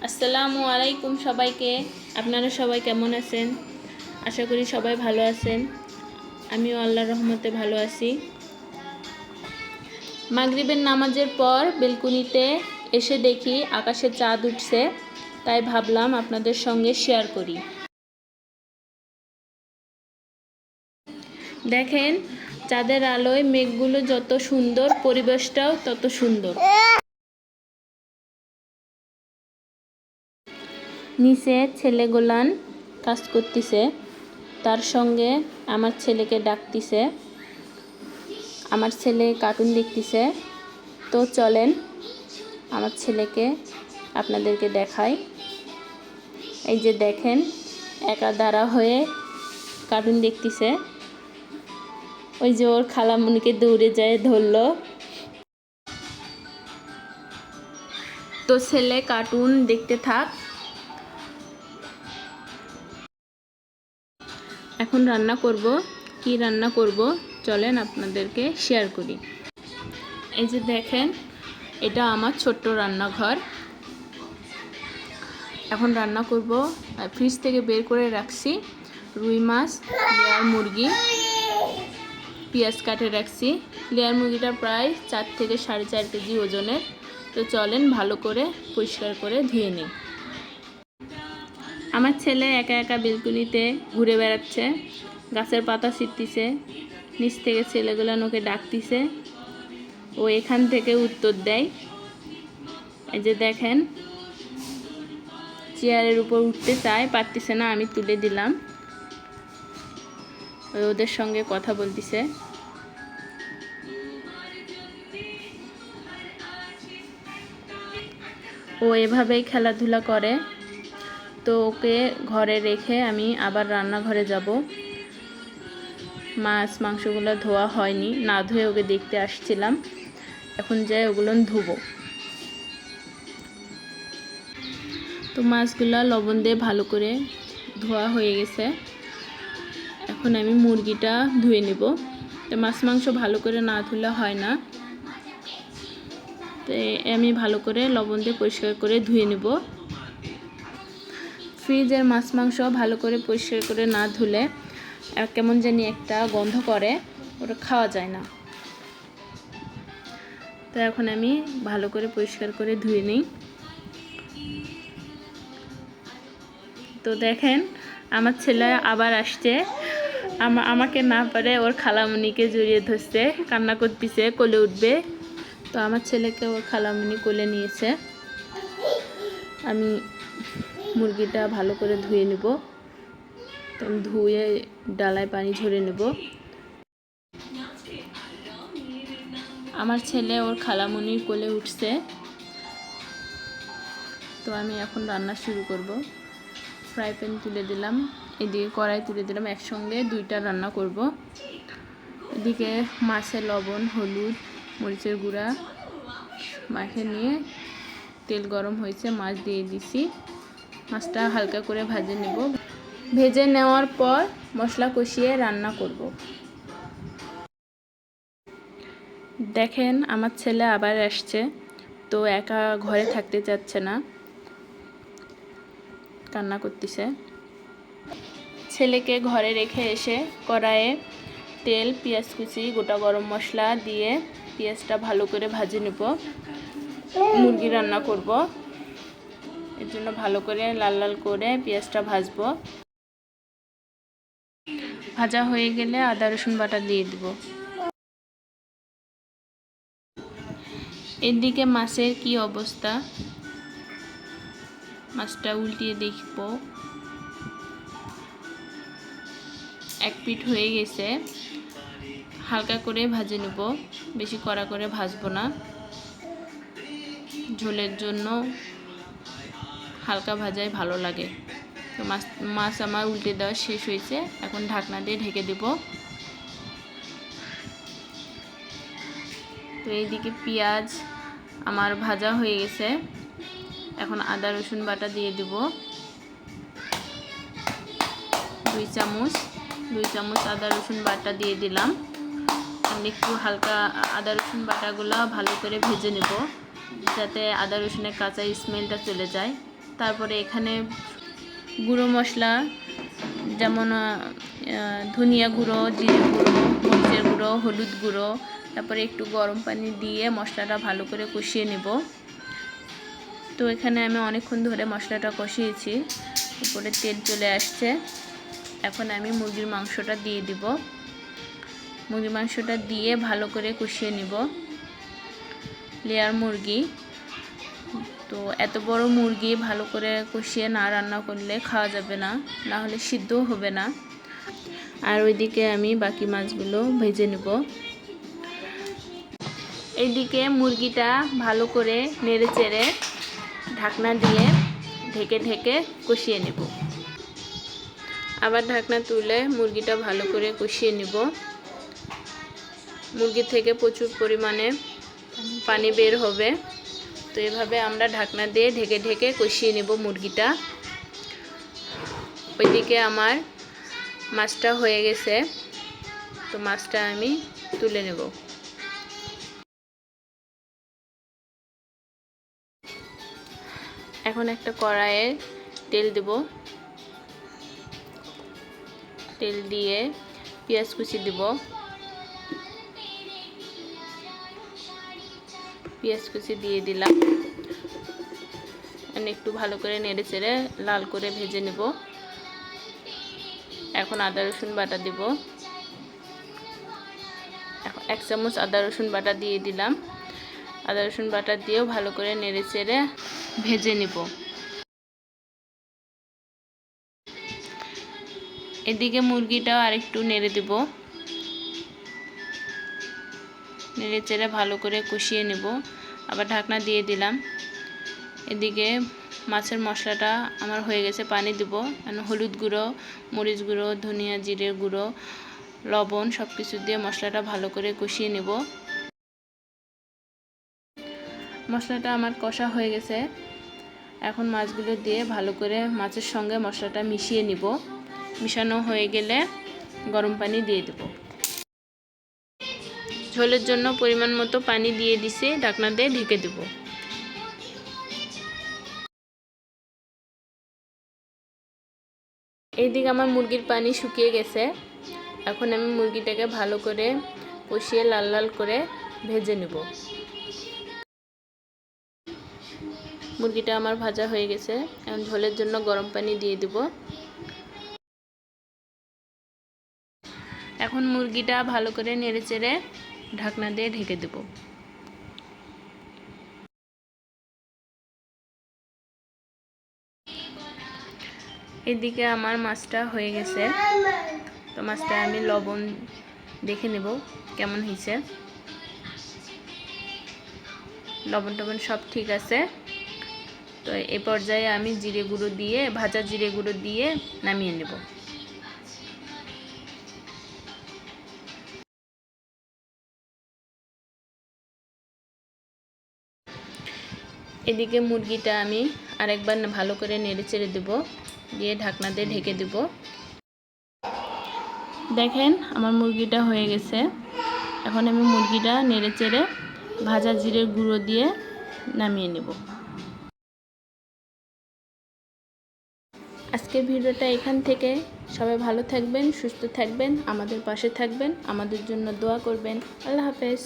আসসালামু আলাইকুম সবাইকে। আপনারা সবাই কেমন আছেন? আশা করি সবাই ভালো আছেন। আমিও আল্লাহর রহমতে ভালো আছি। মাগরিবের নামাজের পর বেলকুনিতে এসে দেখি আকাশে চাঁদ উঠছে, তাই ভাবলাম আপনাদের সঙ্গে শেয়ার করি। দেখেন, চাঁদের আলোয় মেঘগুলো যত সুন্দর, পরিবেশটাও তত সুন্দর। নিচে ছেলেগুলান কাজ করতেছে, তার সঙ্গে আমার ছেলেকে ডাকতেছে। আমার ছেলে কার্টুন দেখতেছে। তো চলেন আমার ছেলেকে আপনাদেরকে দেখাই। এই যে দেখেন, একা দাঁড়া হয়ে কার্টুন দেখতেছে। ওই যে ওর খালামুনিকে দৌড়ে যায় ধরলো। তো ছেলে কার্টুন দেখতে থাক। এখন রান্না করব। কি রান্না করব চলেন আপনাদেরকে শেয়ার করি। এই যে দেখেন, এটা আমার ছোট্ট রান্নাঘর। এখন রান্না করব। ফ্রিজ থেকে বের করে রাখছি রুই মাছ, লেয়ার মুরগি, পেঁয়াজ কাটে রাখছি। লেয়ার মুরগিটা প্রায় 4 থেকে 4.5 কেজি ওজনের। তো চলেন ভালো করে পরিষ্কার করে ধুয়ে নিই। আমার ছেলে একা একা বেলকুনিতে ঘুরে বেড়াচ্ছে, গাছের পাতা ছিঁড়তেছে। নিচ থেকে ছেলেগুলো ওকে ডাকতেছে, ও এখান থেকে উত্তর দেয়। এই যে দেখেন, চেয়ারের উপর উঠতে চায়, পারতেছে না, আমি তুলে দিলাম। ওদের সঙ্গে কথা বলতেছে। ও এভাবেই খেলাধুলা করে। তো ওকে ঘরে রেখে আমি আবার রান্নাঘরে যাব। মাছ মাংসগুলো ধোয়া হয়নি, না ধুয়ে ওকে দেখতে আসছিলাম। এখন যাই ওগুলো ধুবো। তো মাছগুলো লবণ দিয়ে ভালো করে ধোয়া হয়ে গেছে। এখন আমি মুরগিটা ধুয়ে নেব। তো মাছ মাংস ভালো করে না ধুলে হয় না। তো আমি ভালো করে লবণ দিয়ে পরিষ্কার করে ধুয়ে নেব। ফ্রিজের মাছ মাংস ভালো করে পরিষ্কার করে না ধুলে কেমন জানি একটা গন্ধ করে, ওটা খাওয়া যায় না। তো এখন আমি ভালো করে পরিষ্কার করে ধুয়ে নিই। তো দেখেন, আমার ছেলে আবার আসছে। আমাকে না পারে ওর খালামুনিকে জড়িয়ে ধরছে, কান্না করতেছে, কোলে উঠবে। তো আমার ছেলেকে ওর খালামুনি কোলে নিয়েছে। আমি মুরগিটা ভালো করে ধুয়ে নেব। তো ধুয়ে ডালায় পানি ঝরে নেব। আমার ছেলে ওর খালামুনির কোলে উঠছে। তো আমি এখন রান্না শুরু করব। ফ্রাই প্যান তুলে দিলাম, এদিকে কড়াই তুলে দিলাম। একসঙ্গে 2টা রান্না করব। এদিকে মাছের লবণ, হলুদ, মরিচের গুঁড়া মাখে নিয়ে তেল গরম হয়েছে, মাছ দিয়ে দিছি। মাছটা হালকা করে ভেজে নেব। ভেজে নেওয়ার পর মশলা কষিয়ে রান্না করব। দেখেন, আমার ছেলে আবার আসছে। তো একা ঘরে থাকতে চাচ্ছে না, কান্না করতেছে। ছেলেকে ঘরে রেখে এসে কড়াইয়ে তেল, পেঁয়াজ কুচি, গোটা গরম মশলা দিয়ে পেঁয়াজটা ভালো করে ভেজে নেব। মুরগি রান্না করব, এর জন্য ভালো করে লাল লাল করে পেঁয়াজটা ভাজবো। ভাজা হয়ে গেলে আদা রসুন বাটা দিয়ে দেব। এদিকে মাছের কি অবস্থা, মাছটা উল্টিয়ে দেখব। এক পিঠ হয়ে গেছে। হালকা করে ভেজে নেব, বেশি কড়া করে ভাজবো না। ঝোলের জন্য হালকা ভাজাই ভালো লাগে। তো মাছ আমার উল্টে দেওয়া শেষ হয়েছে। এখন ঢাকনা দিয়ে ঢেকে দেব। তো এইদিকে পেঁয়াজ আমার ভাজা হয়ে গেছে। এখন আদা রসুন বাটা দিয়ে দেব। 2 চামচ আদা রসুন বাটা দিয়ে দিলাম। একটু হালকা আদা রসুন বাটাগুলো ভালো করে ভেজে নেব, যাতে আদা রসুনের কাঁচা স্মেলটা চলে যায়। তারপরে এখানে গুঁড়ো মশলা যেমন ধনিয়া গুঁড়ো, জিরে গুঁড়ো, মরিচের গুঁড়ো, হলুদ গুঁড়ো, তারপরে একটু গরম পানি দিয়ে মশলাটা ভালো করে কষিয়ে নেব। তো এখানে আমি অনেকক্ষণ ধরে মশলাটা কষিয়েছি, উপরে তেল চলে আসছে। এখন আমি মুরগির মাংসটা দিয়ে দিব। মুরগির মাংসটা দিয়ে ভালো করে কষিয়ে নিব। লেয়ার মুরগি, তো এত বড় মুরগি ভালো করে কষিয়ে না রান্না করলে খাওয়া যাবে না, না হলে সিদ্ধও হবে না। আর ওইদিকে আমি বাকি মাছগুলো ভেজে নেব। এইদিকে মুরগিটা ভালো করে নেড়ে চেড়ে ঢাকনা দিয়ে ঢেকে ঢেকে কষিয়ে নেব। আবার ঢাকনা তুলে মুরগিটা ভালো করে কষিয়ে নেব। মুরগি থেকে প্রচুর পরিমাণে পানি বের হবে, তো এভাবে আমরা ঢাকনা দিয়ে ঢেকে ঢেকে কষিয়ে নেব মুরগিটা। ওইদিকে আমার মাছটা হয়ে গেছে, তো মাছটা আমি তুলে নেব। এখন একটা কড়াইয়ে তেল দেব। তেল দিয়ে পেঁয়াজ কুচি দেব। পেঁয়াজ কুচি দিয়ে দিলাম। একটু ভালো করে নেড়ে চেড়ে লাল করে ভেজে নেব। এখন আদা রসুন বাটা দেব। এখন 1 চামচ আদা রসুন বাটা দিয়ে দিলাম। আদা রসুন বাটা দিয়েও ভালো করে নেড়ে চেড়ে ভেজে নেব। এদিকে মুরগিটাও আরেকটু নেড়ে দেব। নেড়ে চেড়ে ভালো করে কষিয়ে নেব। আবার ঢাকনা দিয়ে দিলাম। এদিকে মাছের মশলাটা আমার হয়ে গেছে, পানি দেব। হলুদ গুঁড়ো, মরিচ গুঁড়ো, ধনিয়া জিরের গুঁড়ো, লবণ সব কিছু দিয়ে মশলাটা ভালো করে কষিয়ে নেব। মশলাটা আমার কষা হয়ে গেছে। এখন মাছগুলো দিয়ে ভালো করে মাছের সঙ্গে মশলাটা মিশিয়ে নিব। মিশানো হয়ে গেলে গরম পানি দিয়ে দেব। ঝোলের জন্য পরিমাণ মতো পানি দিয়ে দিছি, ঢাকনা দিয়ে ঢেকে দেব। এইদিকে আমার মুরগির পানি শুকিয়ে গেছে। এখন আমি মুরগিটাকে ভালো করে কষিয়ে লাল লাল করে ভেজে নেব। মুরগিটা আমার ভাজা হয়ে গেছে। এখন ঝোলের জন্য গরম পানি দিয়ে দেব। এখন মুরগিটা ভালো করে নেড়ে চেড়ে ঢাকনা দিয়ে ঢেকে দেব। এদিকে আমার মাছটা হয়ে গেছে, তো মাছটা আমি লবণ দেখে নেব কেমন হয়েছে। লবণ টবণ সব ঠিক আছে। তো এই পর্যায়ে আমি জিরে গুঁড়ো দিয়ে, ভাজা জিরে গুঁড়ো দিয়ে নামিয়ে নেব। এদিকে মুরগিটা আমি আরেকবার ভালো করে নেড়ে চেড়ে দেব, দিয়ে ঢাকনা দিয়ে ঢেকে দেব। দেখেন আমার মুরগিটা হয়ে গেছে। এখন আমি মুরগিটা নেড়ে চেড়ে ভাজা জিরের গুঁড়ো দিয়ে নামিয়ে নেব। আজকের ভিডিওটা এখান থেকে। সবাই ভালো থাকবেন, সুস্থ থাকবেন, আমাদের পাশে থাকবেন, আমাদের জন্য দোয়া করবেন। আল্লাহ হাফেজ।